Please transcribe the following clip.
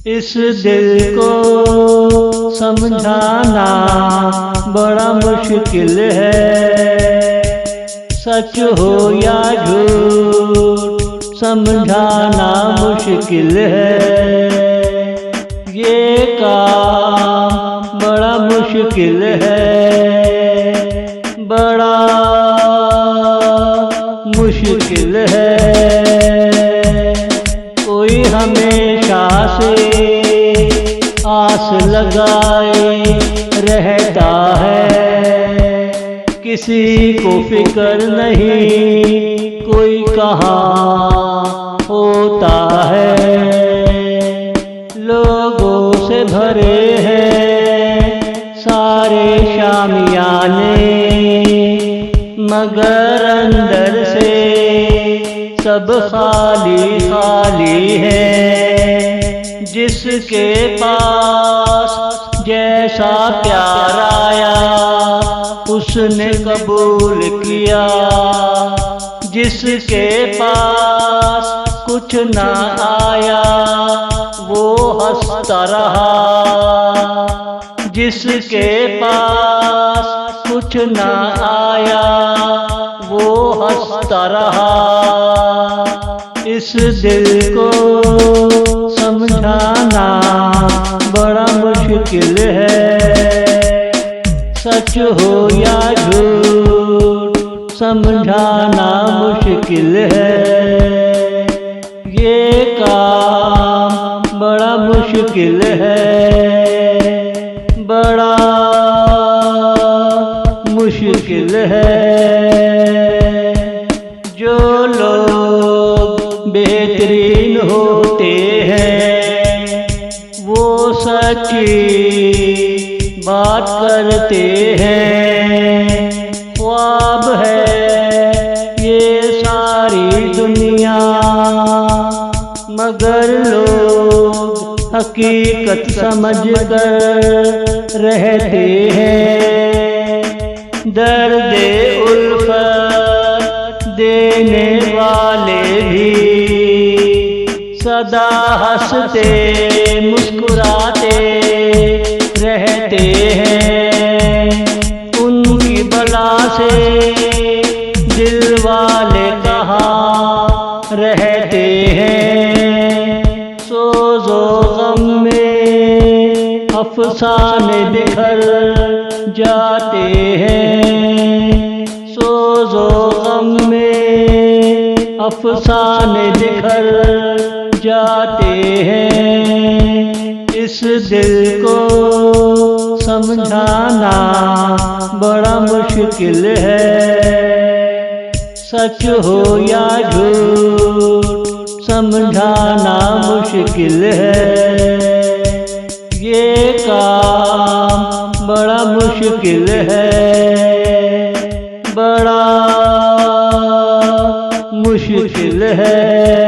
इस दिल को समझाना बड़ा मुश्किल है। सच हो या झूठ समझाना मुश्किल है। ये काम बड़ा मुश्किल है, बड़ा मुश्किल है। कोई हमेशा से आस लगाए रहता है, किसी को फिक्र नहीं कोई कहाँ होता है। लोगों से भरे हैं सारे शामियाने, मगर अंदर से सब खाली खाली है। जिसके पास जैसा प्यार आया उसने कबूल किया, जिसके पास कुछ ना आया वो हंसता रहा। जिसके पास कुछ ना आया वो हंसता रहा। इस दिल को समझाना बड़ा मुश्किल है। सच हो या झूठ समझाना मुश्किल है। ये काम बड़ा मुश्किल है, बड़ा मुश्किल है। जो लोग बेहतरीन होते हैं वो सच्ची बात करते हैं। ख्वाब है ये सारी दुनिया, मगर लोग हकीकत समझ कर रहते हैं। दर्द उल्फत देने वाले भी सदा हंसते मुस्कुराते रहते हैं। उनकी बला से दिल वाले कहाँ रहते हैं। सोज़ो गम में अफसाने बिखर जाते हैं। सोज़ो गम में अफसाने बिखर जाते हैं। इस दिल को समझाना बड़ा मुश्किल है। सच हो या झूठ समझाना मुश्किल है। ये काम बड़ा मुश्किल है, बड़ा मुश्किल है।